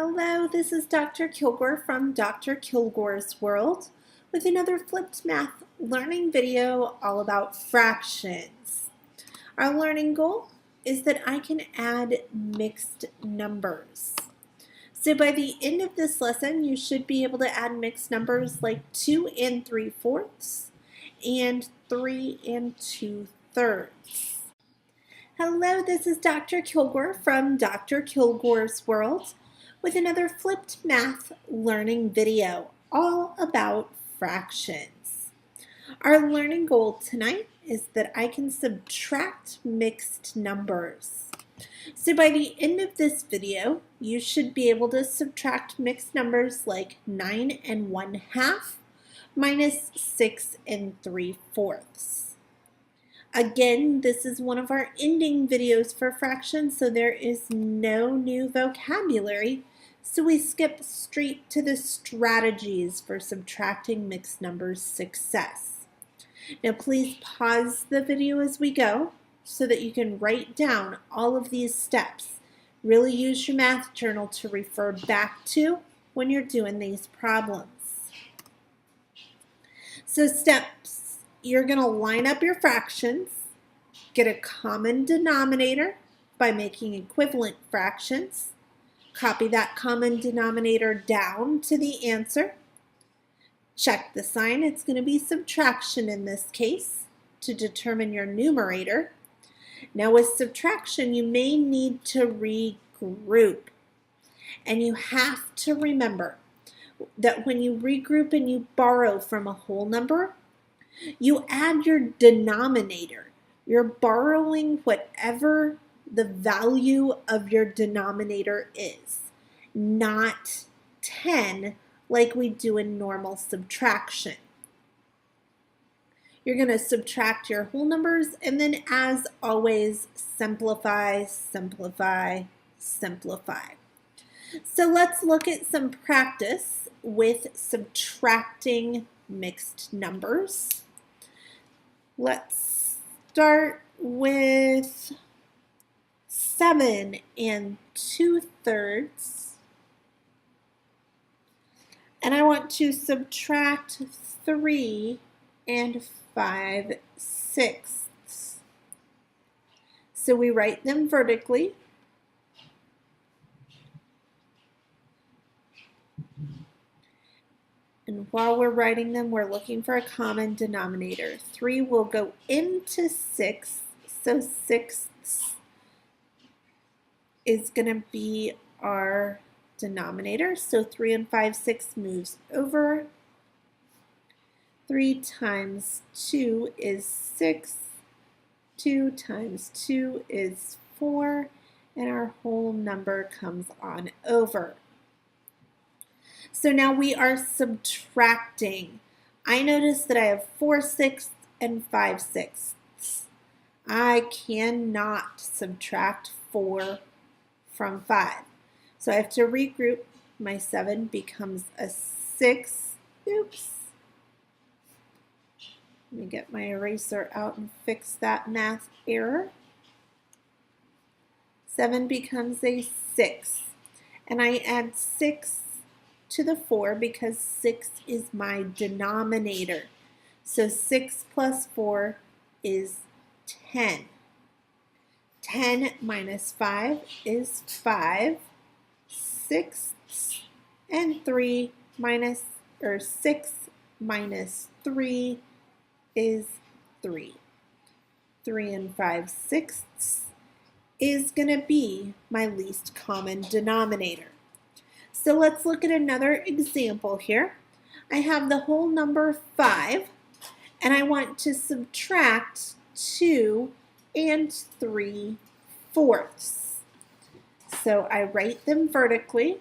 Hello, this is Dr. Kilgore from Dr. Kilgore's World with another flipped math learning video all about fractions. Our learning goal is that I can add mixed numbers. So by the end of this lesson, you should be able to add mixed numbers like 2 3/4 and 3 2/3. Hello, this is Dr. Kilgore from Dr. Kilgore's World with another flipped math learning video all about fractions. Our learning goal tonight is that I can subtract mixed numbers. So by the end of this video, you should be able to subtract mixed numbers like 9 1/2 minus 6 3/4. Again, this is one of our ending videos for fractions, so there is no new vocabulary. So we skip straight to the strategies for subtracting mixed numbers success. Now please pause the video as we go so that you can write down all of these steps. Really use your math journal to refer back to when you're doing these problems. So steps, you're going to line up your fractions, get a common denominator by making equivalent fractions, copy that common denominator down to the answer. Check the sign. It's going to be subtraction in this case to determine your numerator. Now with subtraction, you may need to regroup. And you have to remember that when you regroup and you borrow from a whole number, you add your denominator. You're borrowing whatever the value of your denominator is, not 10 like we do in normal subtraction. You're going to subtract your whole numbers and then, as always, simplify, simplify, simplify. So let's look at some practice with subtracting mixed numbers. Let's start with 7 2/3, and I want to subtract 3 5/6. So we write them vertically. And while we're writing them, we're looking for a common denominator. 3 will go into 6, so 6 is going to be our denominator. So 3 5/6 moves over. 3 times 2 is 6. 2 times 2 is 4. And our whole number comes on over. So now we are subtracting. I notice that I have 4/6 and 5/6. I cannot subtract 4 from 5. So I have to regroup. My 7 becomes a 6. Oops. Let me get my eraser out and fix that math error. 7 becomes a 6. And I add 6 to the 4 because 6 is my denominator. So 6 plus 4 is 10. 10 minus 5 is 5/6, and 6 minus 3 is 3. 3 5/6 is going to be my least common denominator. So let's look at another example here. I have the whole number 5, and I want to subtract 2 3/4. So I write them vertically.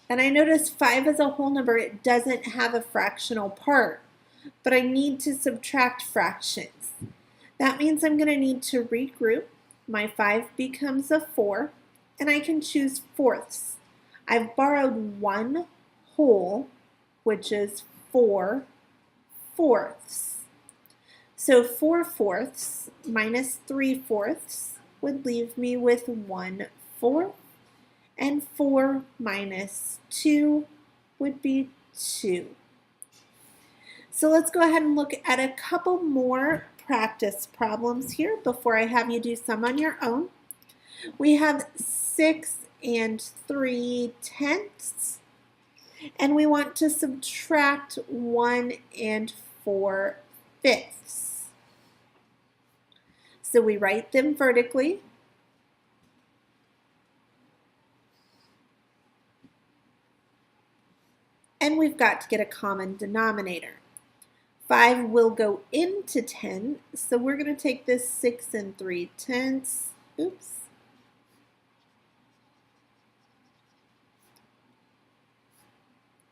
And I notice 5 is a whole number. It doesn't have a fractional part, but I need to subtract fractions. That means I'm going to need to regroup. My 5 becomes a 4, and I can choose fourths. I've borrowed 1 whole, which is 4/4. So 4/4 minus 3/4 would leave me with 1/4, And 4 minus 2 would be 2. So let's go ahead and look at a couple more practice problems here before I have you do some on your own. We have 6 and 3/10, and we want to subtract 1 and 4/5. So we write them vertically. And we've got to get a common denominator. 5 will go into 10, so we're going to take this 6 and 3/10. Oops.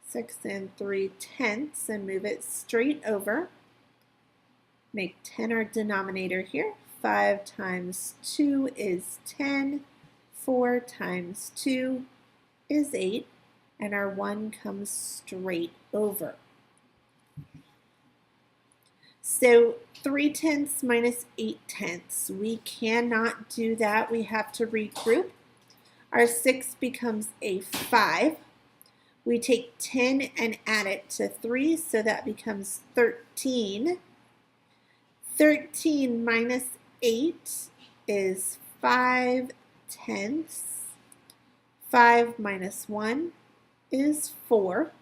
Six and 3/10 and move it straight over. Make 10 our denominator here. 5 times 2 is 10. 4 times 2 is 8. And our 1 comes straight over. So 3/10 minus 8/10. We cannot do that. We have to regroup. Our 6 becomes a 5. We take 10 and add it to 3, so that becomes 13. 13 minus 8 is 5/10. 5 minus 1 is 4.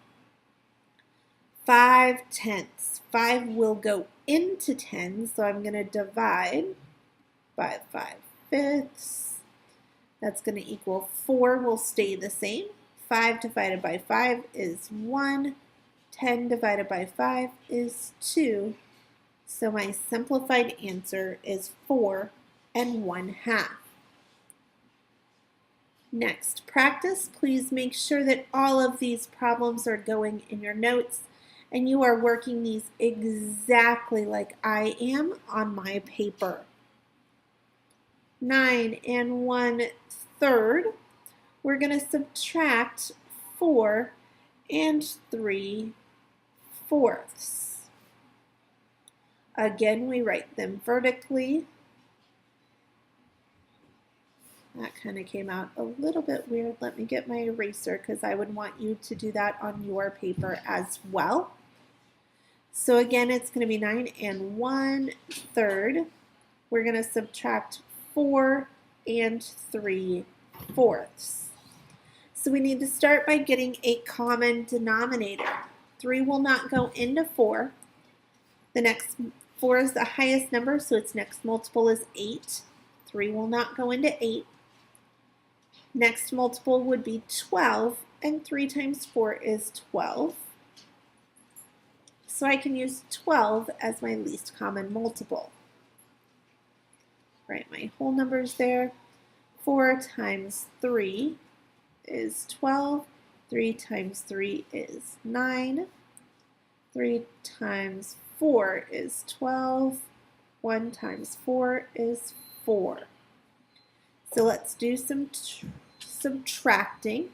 5/10. 5 will go into 10, so I'm going to divide by 5/5. That's going to equal 4 will stay the same. 5 divided by 5 is 1. 10 divided by 5 is 2. So my simplified answer is 4 and 1/2. Next, practice. Please make sure that all of these problems are going in your notes and you are working these exactly like I am on my paper. 9 and 1/3. We're going to subtract 4 and 3/4. Again, we write them vertically. That kind of came out a little bit weird. Let me get my eraser because I would want you to do that on your paper as well. So again, it's going to be 9 and 1/3. We're going to subtract 4 and 3/4. So we need to start by getting a common denominator. 3 will not go into 4. The next 4 is the highest number, so its next multiple is 8. 3 will not go into 8. Next multiple would be 12, and 3 times 4 is 12. So I can use 12 as my least common multiple. Write my whole numbers there. 4 times 3 is 12. 3 times 3 is 9. 3 times 4 is 12. 1 times 4 is 4. So let's do some subtracting.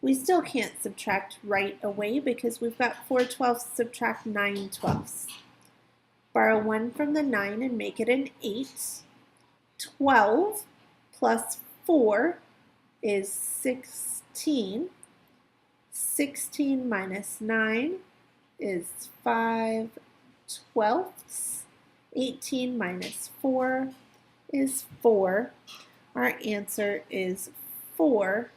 We still can't subtract right away because we've got 4/12 subtract 9/12. Borrow 1 from the 9 and make it an 8. 12 plus 4 is 16. 16 minus 9 is 5/12. 18 minus 4 is 4. Our answer is 4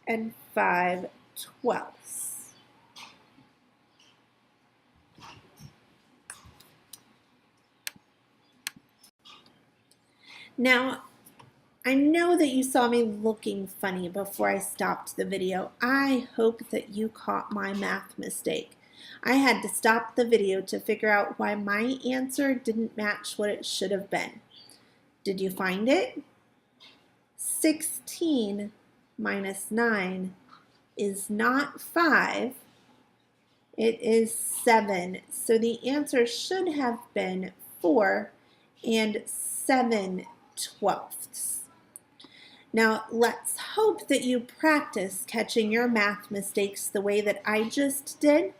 and 5/12. Now, I know that you saw me looking funny before I stopped the video. I hope that you caught my math mistake. I had to stop the video to figure out why my answer didn't match what it should have been. Did you find it? 16 minus 9 is not 5, it is 7. So the answer should have been 4 and 7/12. Now let's hope that you practice catching your math mistakes the way that I just did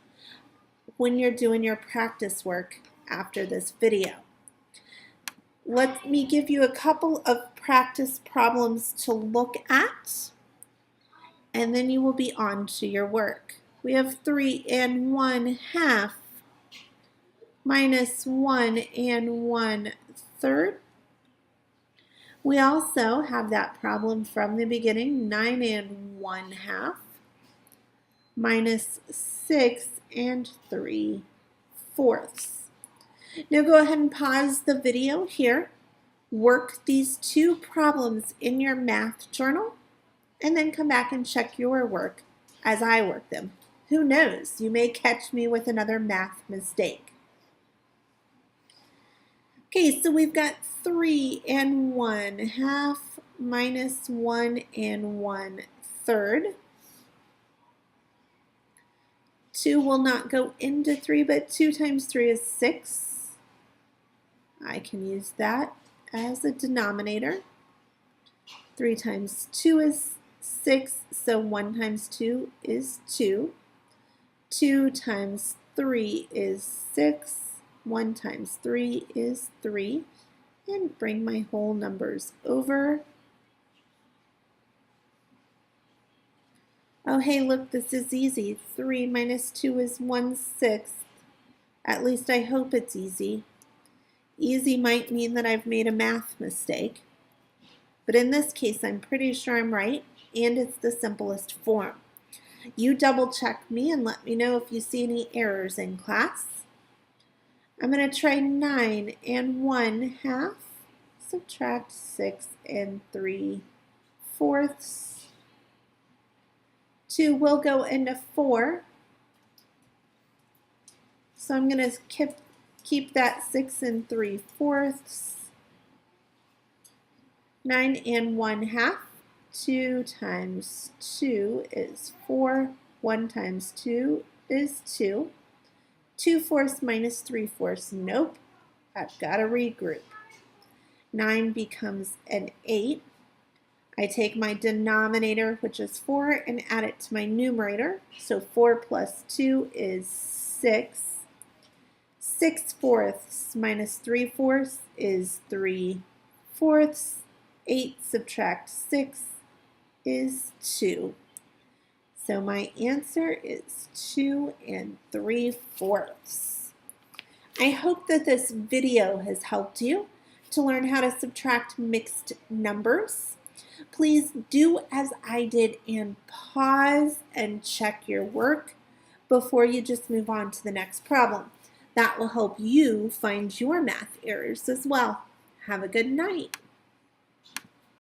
when you're doing your practice work after this video. Let me give you a couple of practice problems to look at, and then you will be on to your work. We have 3 1/2 minus 1 1/3. We also have that problem from the beginning, 9 1/2 minus 6 3/4. Now go ahead and pause the video here. Work these two problems in your math journal, and then come back and check your work as I work them. Who knows, you may catch me with another math mistake. Okay, so we've got 3 1/2 minus 1 1/3. 2 will not go into 3, but 2 times 3 is 6. I can use that as a denominator. 3 times 2 is 6, so 1 times 2 is 2. 2 times 3 is 6. 1 times 3 is 3. And bring my whole numbers over. Oh, hey, look, this is easy. 3 minus 2 is 1/6. At least I hope it's easy. Easy might mean that I've made a math mistake. But in this case, I'm pretty sure I'm right, and it's the simplest form. You double check me and let me know if you see any errors in class. I'm going to try 9 1/2, subtract 6 3/4. 2 will go into 4. So I'm going to keep that 6 3/4. 9 1/2. 2 times 2 is 4. 1 times 2 is 2. 2/4 minus 3/4. Nope. I've got to regroup. 9 becomes an 8. I take my denominator, which is 4, and add it to my numerator. So 4 plus 2 is 6. 6/4 minus 3/4 is 3/4. 8 subtract 6 is 2. So my answer is 2 3/4. I hope that this video has helped you to learn how to subtract mixed numbers. Please do as I did and pause and check your work before you just move on to the next problem. That will help you find your math errors as well. Have a good night.